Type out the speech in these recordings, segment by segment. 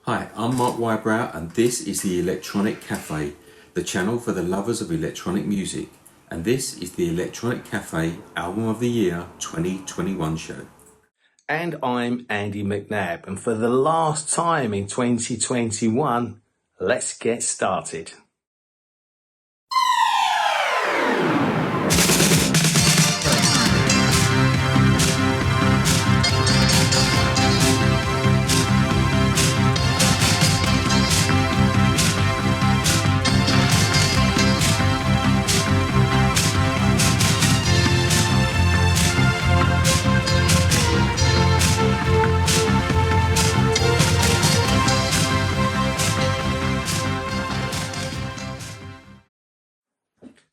Hi, I'm Mark Wybrow and this is the Electronic Cafe, the channel for the lovers of electronic music. And this is the Electronic Cafe Album of the Year 2021 show. And I'm Andy McNabb, and for the last time in 2021, let's get started.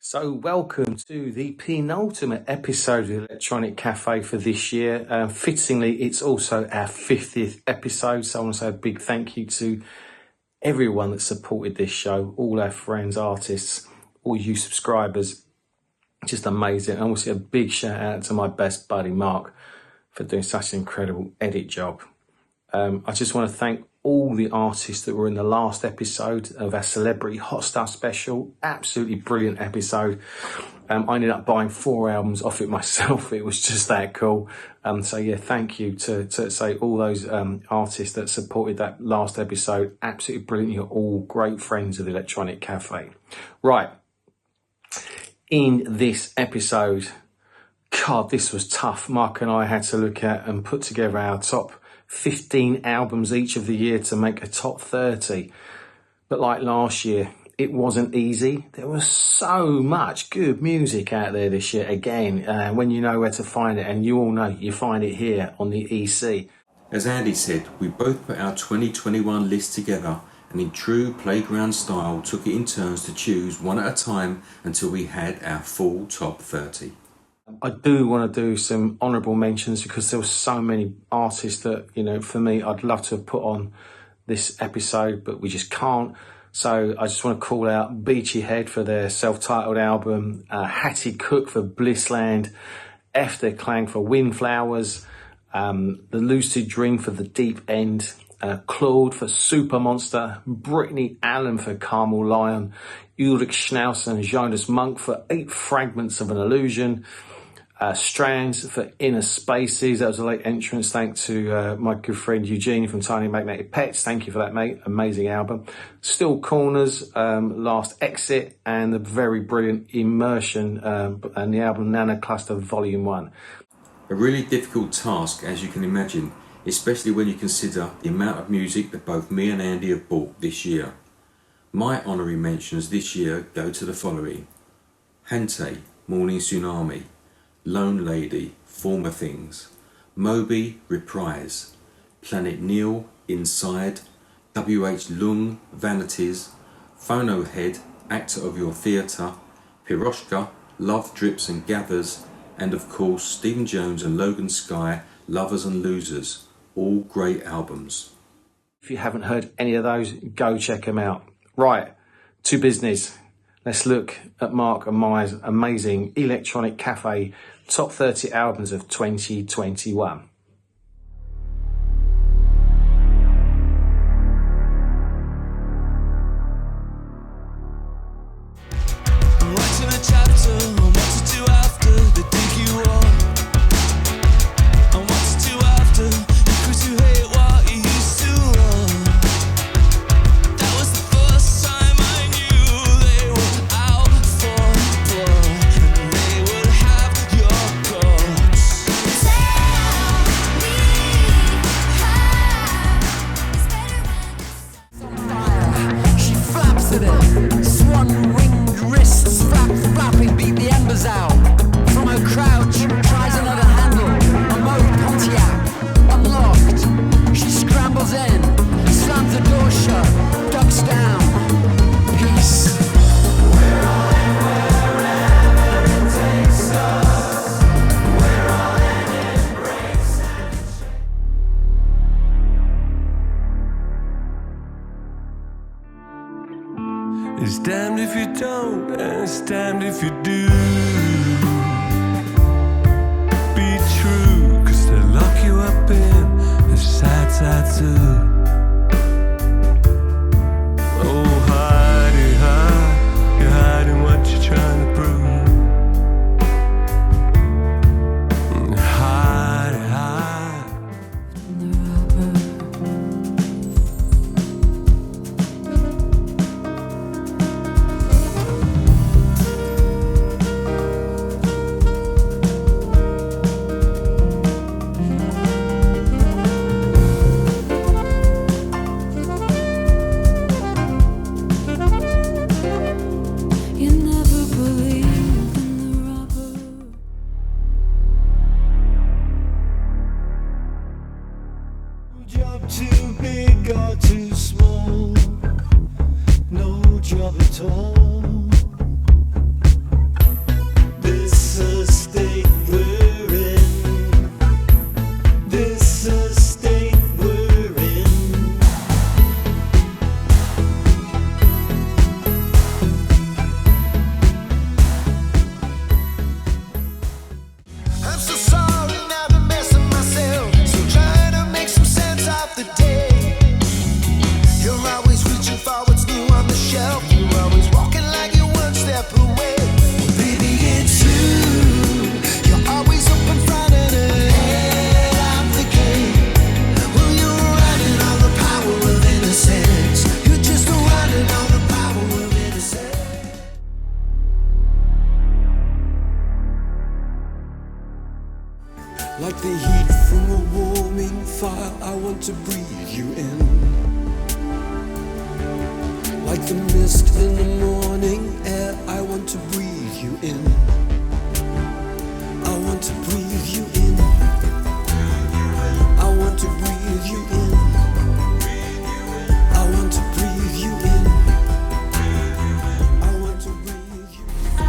So welcome to the penultimate episode of the Electronic Cafe for this year. Fittingly, it's also our 50th episode, so I want to say a big thank you to everyone that supported this show, all our friends, artists, all you subscribers. Just amazing. And also a big shout out to my best buddy Mark for doing such an incredible edit job. I just want to thank all the artists that were in the last episode of our Celebrity Hot Stuff special. Absolutely brilliant episode. I ended up buying 4 albums off it myself. It was just that cool. So yeah, thank you to say all those artists that supported that last episode. Absolutely brilliant. You're all great friends of the Electronic Cafe. Right. In this episode, God, this was tough. Mark and I had to look at and put together our top 15 albums each of the year to make a top 30. But like last year, it wasn't easy. There was so much good music out there this year. Again, when you know where to find it, and you all know you find it here on the EC. As Andy said, we both put our 2021 list together and in true playground style took it in turns to choose one at a time until we had our full top 30. I do want to do some honourable mentions because there were so many artists that, you know, for me, I'd love to have put on this episode, but we just can't. So I just want to call out Beachy Head for their self-titled album, Hattie Cook for Blissland, F. Der Klang for Windflowers, The Lucid Dream for The Deep End, Claude for Super Monster, Brittany Allen for Carmel Lion, Ulrich Schnauzer and Jonas Monk for 8 Fragments of an Illusion, Strands for Inner Spaces. That was a late entrance. Thanks to my good friend Eugene from Tiny Magnetic Pets. Thank you for that, mate. Amazing album. Still Corners, Last Exit, and the very brilliant Immersion and the album Nano Cluster Volume 1. A really difficult task, as you can imagine, especially when you consider the amount of music that both me and Andy have bought this year. My honorary mentions this year go to the following: Hante, Morning Tsunami, Lone Lady, Former Things, Moby, Reprise, Planet Neil, Inside, W.H. Lung, Vanities, Phono Head, Actor of Your Theatre, Piroshka, Love Drips and Gathers, and of course Stephen Jones and Logan Sky, Lovers and Losers. All great albums. If you haven't heard any of those, go check them out. Right, to business. Let's look at Mark and my amazing Electronic Cafe top 30 albums of 2021. It's damned if you don't, and it's damned if you do. Be true, 'cause they'll lock you up in a sad tattoo. like the mist in the morning air. I want to breathe you in. I want to breathe you in. I want to breathe you in. I want to breathe you in. I want to breathe you in. I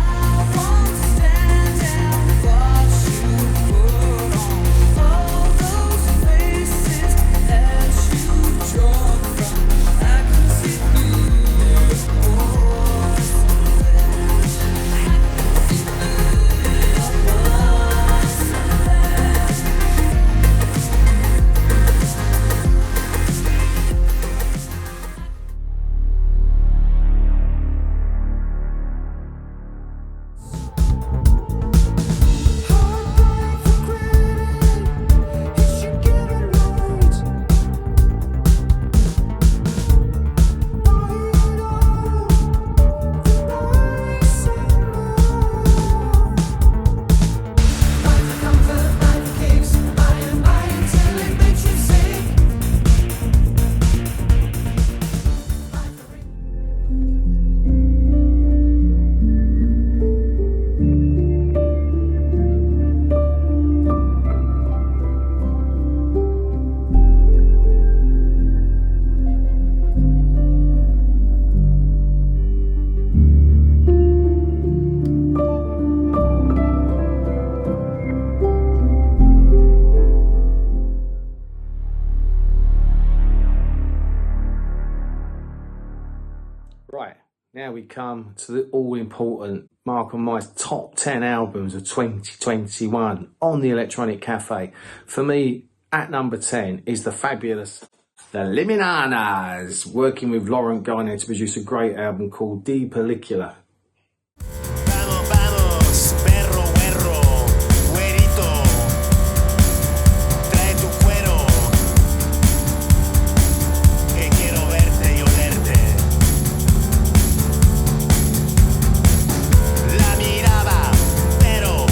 want to stand and watch you put on all those faces that you draw from. I can see through your pores. Right, now we come to the all-important Mark and Mike's top 10 albums of 2021 on the Electronic Cafe. For me, at number 10 is the fabulous The Liminanas, working with Laurent Garnier to produce a great album called Pilicula. Vamos, vamos, perro, güerro, güerito, trae tu cuero, que quiero verte y olerte. La miraba, pero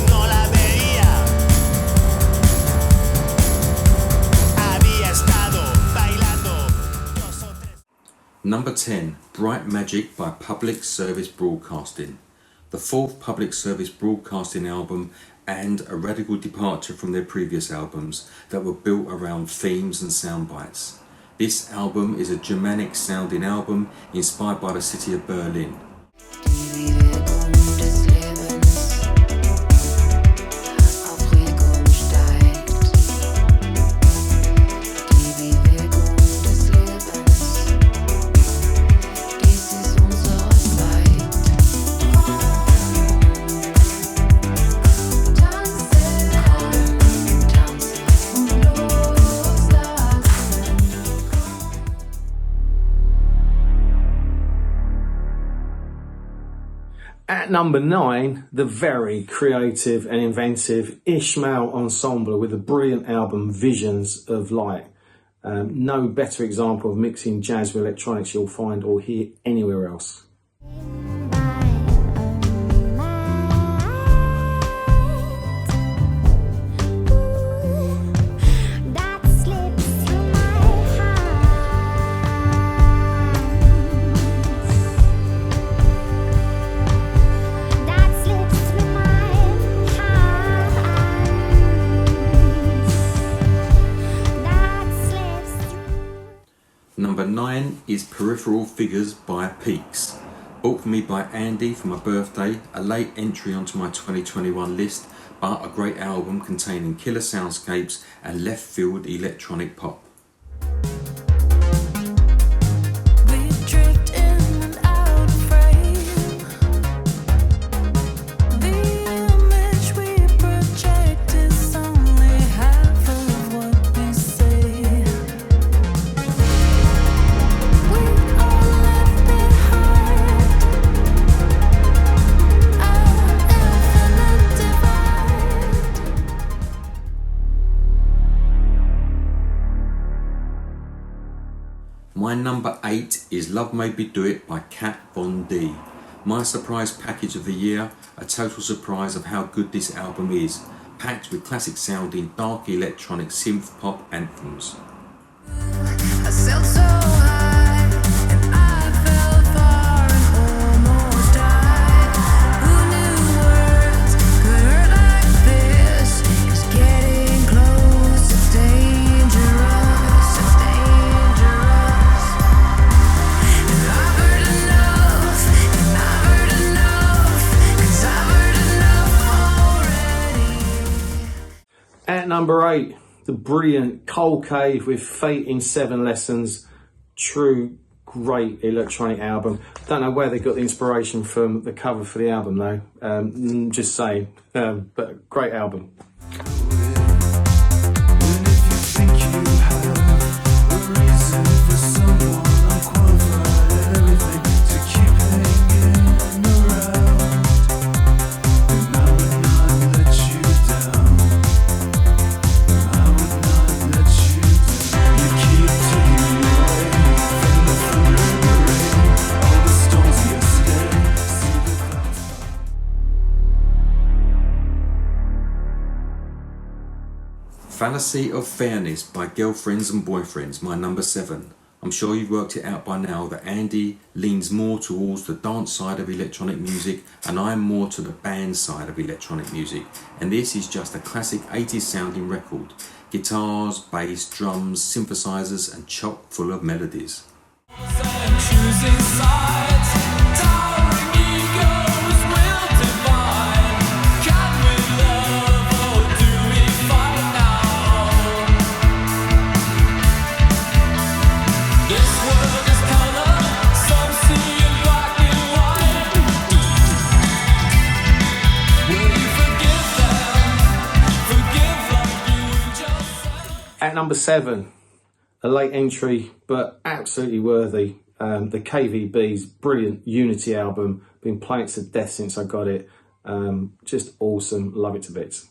no la veía. Había estado bailando 2 o 3. Number 10, Bright Magic by Public Service Broadcasting. The fourth Public Service Broadcasting album and a radical departure from their previous albums that were built around themes and sound bites. This album is a Germanic sounding album inspired by the city of Berlin. At number 9, the very creative and inventive Ishmael Ensemble with a brilliant album, Visions of Light. No better example of mixing jazz with electronics you'll find or hear anywhere else. Number 9 is Peripheral Figures by Peaks. Bought for me by Andy for my birthday, a late entry onto my 2021 list, but a great album containing killer soundscapes and left field electronic pop. My number 8 is Love Made Me Do It by Kat Von D. My surprise package of the year, a total surprise of how good this album is, packed with classic sounding dark electronic synth pop anthems. I sailed so high and I fell number 8, the brilliant Cold Cave with Fate in 7 Lessons. True great electronic album. Don't know where they got the inspiration from the cover for the album though. Just saying, but great album. Fallacy of Fairness by Girlfriends and Boyfriends, my number 7. I'm sure you've worked it out by now that Andy leans more towards the dance side of electronic music and I'm more to the band side of electronic music, and this is just a classic 80s sounding record. Guitars, bass, drums, synthesizers and chock full of melodies. Choosing sides, towering egos will divide. Can we love or do we fight now? This world is color, some see it black and white. Will you forgive them? Forgive like you just said. At number 7, a late entry, but absolutely worthy. The KVB's brilliant Unity album. Been playing it to death since I got it. Just awesome. Love it to bits.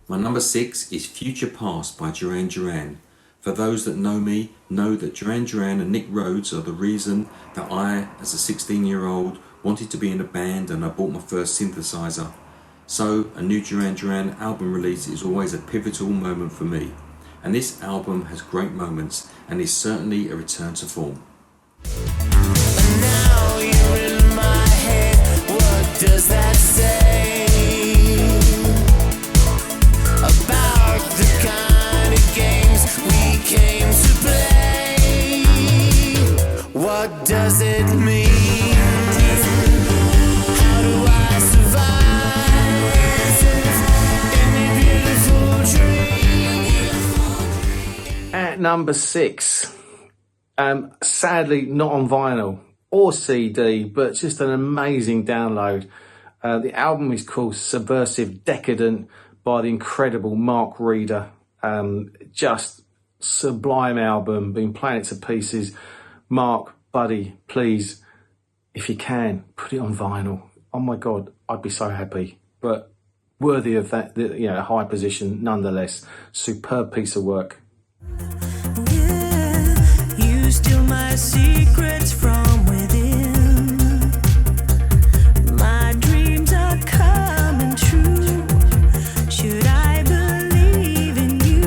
My number 6 is Future Past by Duran. For those that know me, know that Duran and Nick Rhodes are the reason that I, as a 16-year-old, wanted to be in a band and I bought my first synthesizer. So, a new Duran album release is always a pivotal moment for me. And this album has great moments and is certainly a return to form. Now you're in my head, what does that say? About the kind of games we came to play. What does it mean? How do I survive in your beautiful dream? At number 6, sadly not on vinyl or CD, but just an amazing download. The album is called Subversiv Decadent by the incredible Mark Reeder. Just sublime album, been playing it to pieces. Mark, buddy, please, if you can, put it on vinyl. Oh my God, I'd be so happy. But worthy of that, high position nonetheless. Superb piece of work. You steal my secrets from within. My dreams are coming true. Should I believe in you?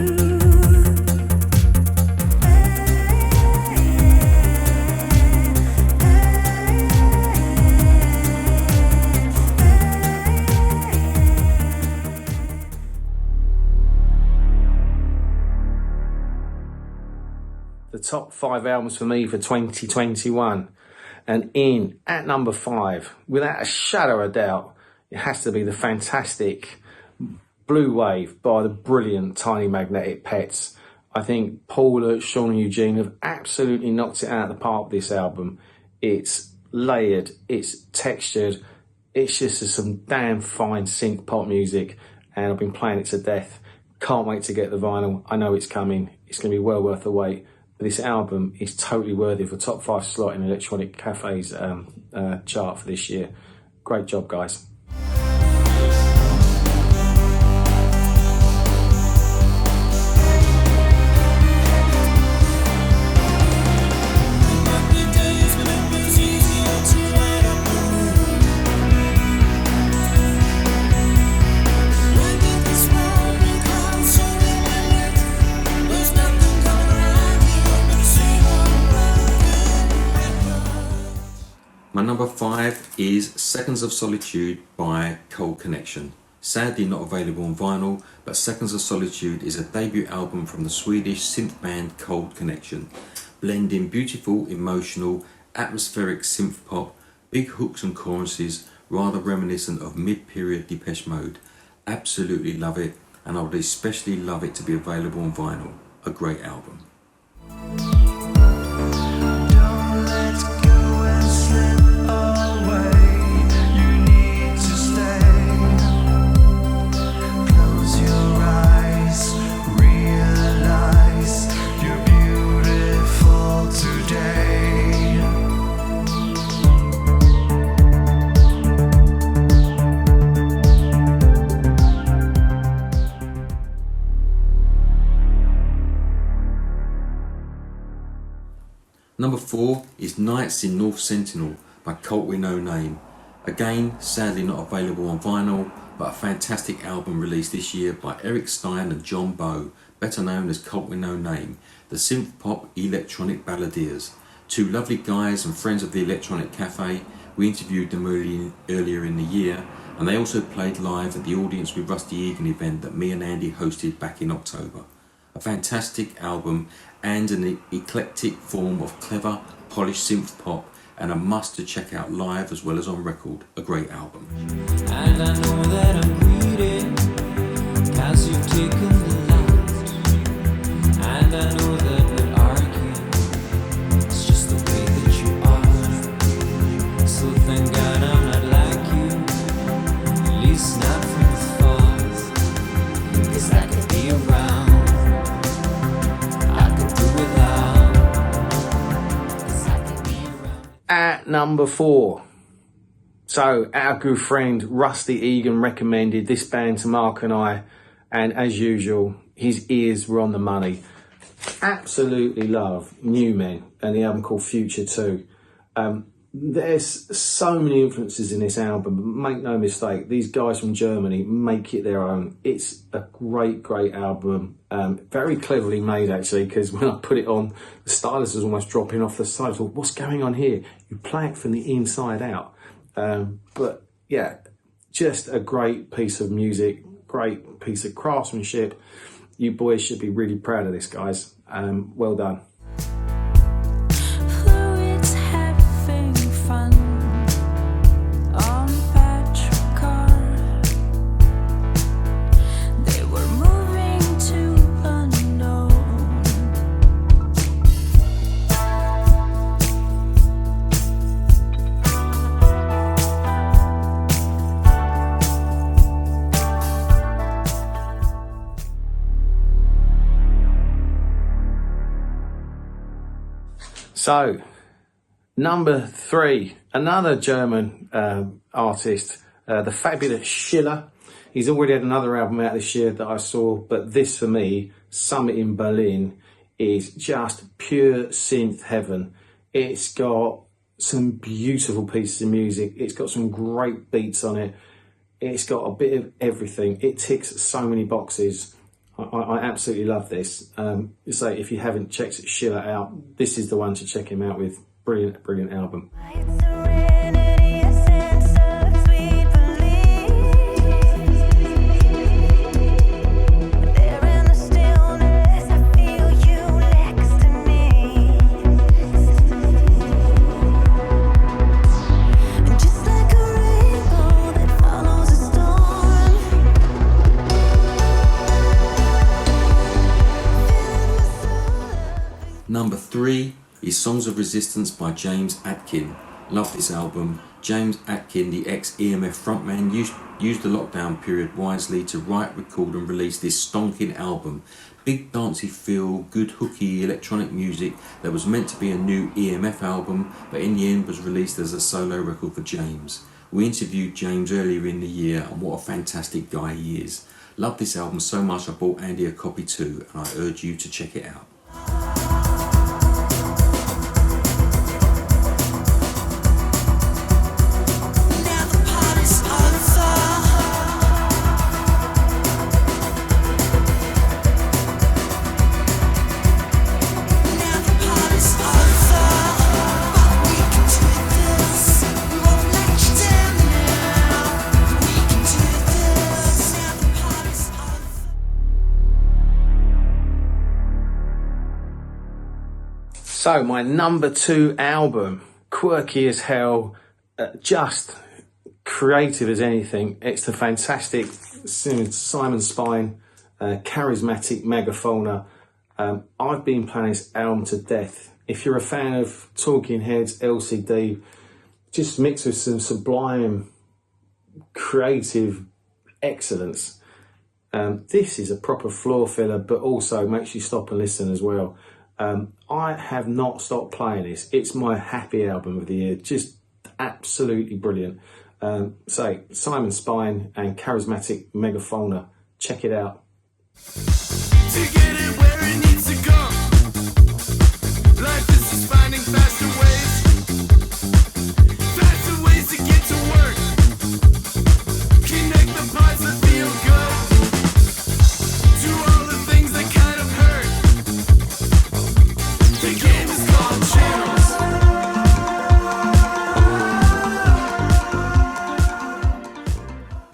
The top 5 albums for me for 2021. And at number 5, without a shadow of a doubt, it has to be the fantastic Blue Wave by the brilliant Tiny Magnetic Pets. I think Paula, Sean and Eugene have absolutely knocked it out of the park with this album. It's layered, it's textured, it's just some damn fine synth pop music, and I've been playing it to death. Can't wait to get the vinyl. I know it's coming. It's going to be well worth the wait. But this album is totally worthy of a top 5 slot in Electronic Cafe's chart for this year. Great job, guys. number 5 is Seconds of Solitude by Cold Connection. Sadly not available on vinyl, but Seconds of Solitude is a debut album from the Swedish synth band Cold Connection, blending beautiful, emotional, atmospheric synth pop, big hooks and choruses, rather reminiscent of mid-period Depeche Mode. Absolutely love it, and I would especially love it to be available on vinyl. A great album. Don't let go and slip away. You need to stay. Close your eyes, realize you're beautiful today. Number 4 is Nights in North Sentinel by Cult with No Name. Again, sadly not available on vinyl, but a fantastic album released this year by Eric Stein and John Bowe, better known as Cult with No Name, the synth-pop electronic balladeers. Two lovely guys and friends of the Electronic Cafe. We interviewed them earlier in the year, and they also played live at the Audience with Rusty Egan event that me and Andy hosted back in October. A fantastic album and an eclectic form of clever, polished synth pop, and a must to check out live as well as on record. A great album. And I know that I'm greedy, 'cause you've taken the last. And I know that we'll argue, it's just the way that you are. So thank God I'm not like you, at least not from the thoughts. 'Cause I could be around, I could do without. 'Cause I could be around. At number 4. So our good friend Rusty Egan recommended this band to Mark and I, and as usual, his ears were on the money. Absolutely love Newmen and the album called Futur II. There's so many influences in this album, but make no mistake, these guys from Germany make it their own. It's a great, great album. Very cleverly made, actually, because when I put it on, the stylus was almost dropping off the side. I thought, what's going on here? You play it from the inside out. But yeah, just a great piece of music, great piece of craftsmanship. You boys should be really proud of this, guys. Well done. Fluids having fun on Petrikar. They were moving to unknown. So, number 3, another German artist, the fabulous Schiller. He's already had another album out this year that I saw, but this for me, Summit in Berlin, is just pure synth heaven. It's got some beautiful pieces of music. It's got some great beats on it. It's got a bit of everything. It ticks so many boxes. I absolutely love this. So if you haven't checked Schiller out, this is the one to check him out with. Brilliant, brilliant album. Serenity, a sense of sweet belief. There in the stillness, I feel you next to me. And just like a rainbow that follows a storm. Number 3 is Songs of Resistance by James Atkin. Love this album. James Atkin, the ex-EMF frontman, used the lockdown period wisely to write, record and release this stonking album. Big dancey feel, good hooky electronic music that was meant to be a new EMF album, but in the end was released as a solo record for James. We interviewed James earlier in the year, and what a fantastic guy he is. Love this album so much I bought Andy a copy too, and I urge you to check it out. So my number 2 album, quirky as hell, just creative as anything. It's the fantastic Simon Spine, Charismatic MegaFauna. I've been playing this album to death. If you're a fan of Talking Heads, LCD, just mixed with some sublime creative excellence. This is a proper floor filler, but also makes you stop and listen as well. I have not stopped playing this. It's my happy album of the year. Just absolutely brilliant. So Simon Spine and Charismatic MegaFauna. Check it out. To get it where it needs to go. Life is just finding faster ways to get to work. Connect the parts that feel good. Do all the things that kind of hurt. The game is called channels.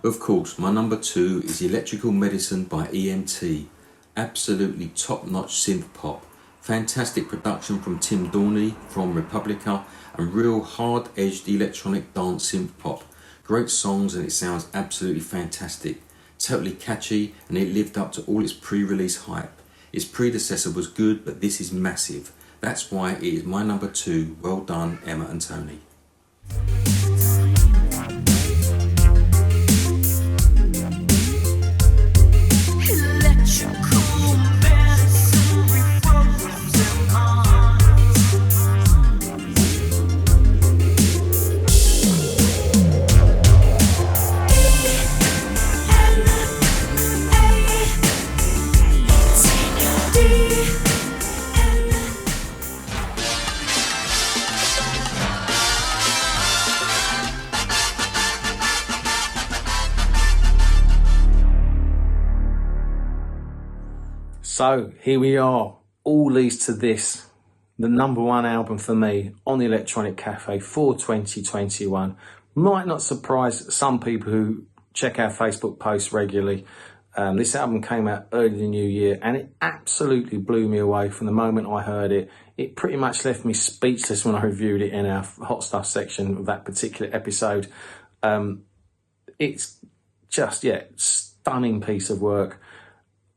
Of course, my number 2 is Electrical Medicine by EMT. Absolutely top-notch synth pop. Fantastic production from Tim Dorney from Republica and real hard-edged electronic dance synth pop. Great songs and it sounds absolutely fantastic. Totally catchy and it lived up to all its pre-release hype. Its predecessor was good, but this is massive. That's why it is my number 2. Well done, Emma and Tony. So here we are, all leads to this, the number 1 album for me on the Electronic Cafe for 2021. Might not surprise some people who check our Facebook posts regularly. This album came out early in the new year and it absolutely blew me away from the moment I heard it. It pretty much left me speechless when I reviewed it in our Hot Stuff section of that particular episode. It's just, stunning piece of work.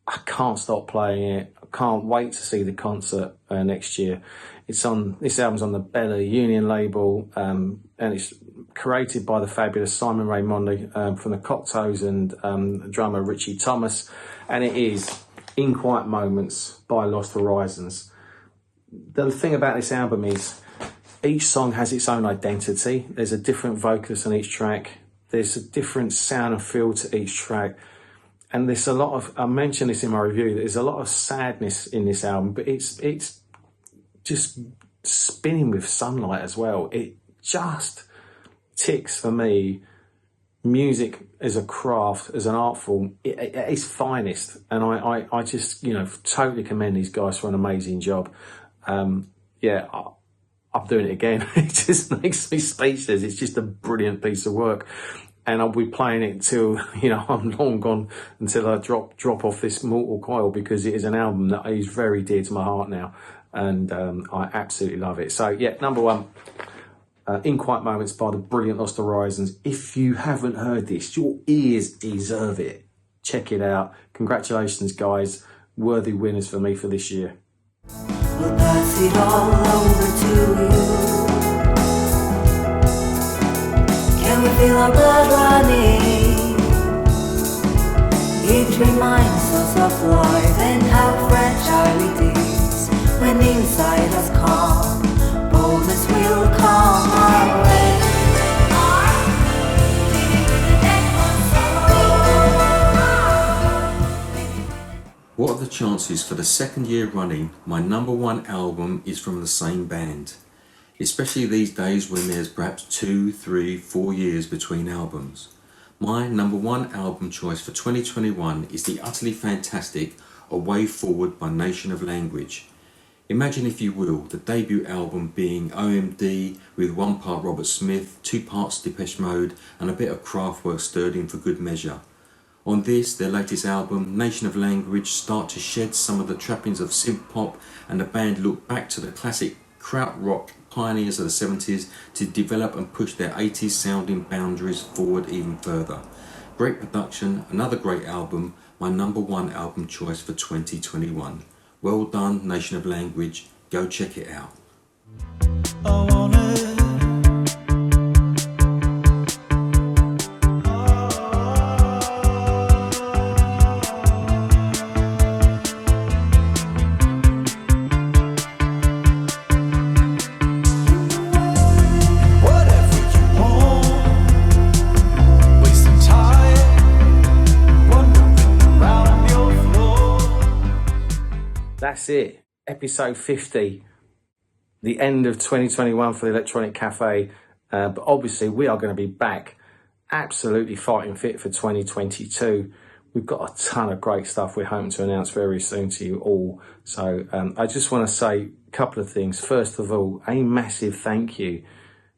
I can't stop playing it. I can't wait to see the concert next year. This album's on the Bella Union label, and it's created by the fabulous Simon Raimondi from the Cocktails and drummer Richie Thomas, and it is In Quiet Moments by Lost Horizons. The thing about this album is each song has its own identity. There's a different vocalist on each track. There's a different sound and feel to each track. And there's a lot of, I mentioned this in my review, there's a lot of sadness in this album, but it's just spinning with sunlight as well. It just ticks for me music as a craft, as an art form, at its finest. And I just, totally commend these guys for an amazing job. I'm doing it again. It just makes me speechless. It's just a brilliant piece of work. And I'll be playing it till, I'm long gone, until I drop off this mortal coil, because it is an album that is very dear to my heart now. And I absolutely love it. So, number 1, In Quiet Moments by the brilliant Lost Horizons. If you haven't heard this, your ears deserve it. Check it out. Congratulations, guys. Worthy winners for me for this year. We'll pass it all over to you. Can we feel our blood running? It reminds us of life and how fragile it is. When inside us calm, boldness will come our way. What are the chances for the 2nd year running my number 1 album is from the same band? Especially these days when there's perhaps 2, 3, 4 years between albums. My number 1 album choice for 2021 is the utterly fantastic A Way Forward by Nation of Language. Imagine, if you will, the debut album being OMD with 1 part Robert Smith, 2 parts Depeche Mode and a bit of Kraftwerk stirred in for good measure. On this, their latest album, Nation of Language, start to shed some of the trappings of synth pop, and the band look back to the classic krautrock pioneers of the 70s to develop and push their 80s sounding boundaries forward even further. Great production, another great album, my #1 album choice for 2021. Well done, Nation of Language, go check it out. That's it, episode 50, the end of 2021 for the Electronic Cafe. But obviously we are going to be back absolutely fighting fit for 2022. We've got a ton of great stuff we're hoping to announce very soon to you all. So I just want to say a couple of things. First of all, a massive thank you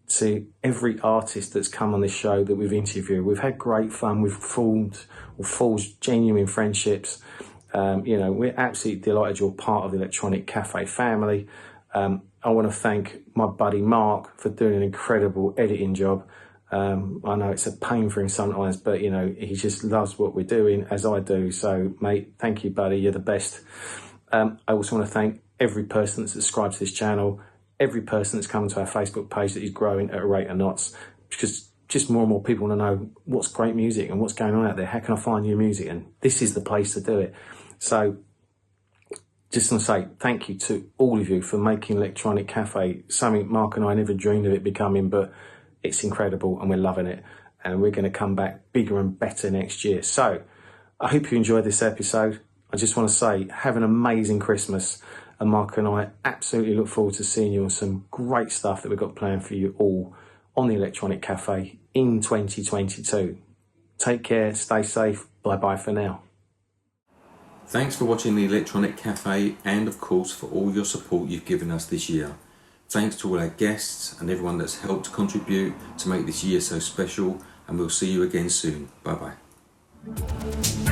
to every artist that's come on this show that we've interviewed. We've had great fun. We've forged genuine friendships. We're absolutely delighted you're part of the Electronic Cafe family. I want to thank my buddy Mark for doing an incredible editing job. I know it's a pain for him sometimes, but he just loves what we're doing, as I do. So, mate, thank you, buddy. You're the best. I also want to thank every person that subscribes to this channel, every person that's come to our Facebook page that is growing at a rate of knots, because just more and more people want to know what's great music and what's going on out there. How can I find new music? And this is the place to do it. So just want to say thank you to all of you for making Electronic Cafe something Mark and I never dreamed of it becoming, but it's incredible and we're loving it. And we're going to come back bigger and better next year. So I hope you enjoyed this episode. I just want to say have an amazing Christmas. And Mark and I absolutely look forward to seeing you on some great stuff that we've got planned for you all on the Electronic Cafe in 2022. Take care, stay safe, bye-bye for now. Thanks for watching the Electronic Cafe and of course for all your support you've given us this year. Thanks to all our guests and everyone that's helped contribute to make this year so special, and we'll see you again soon. Bye bye.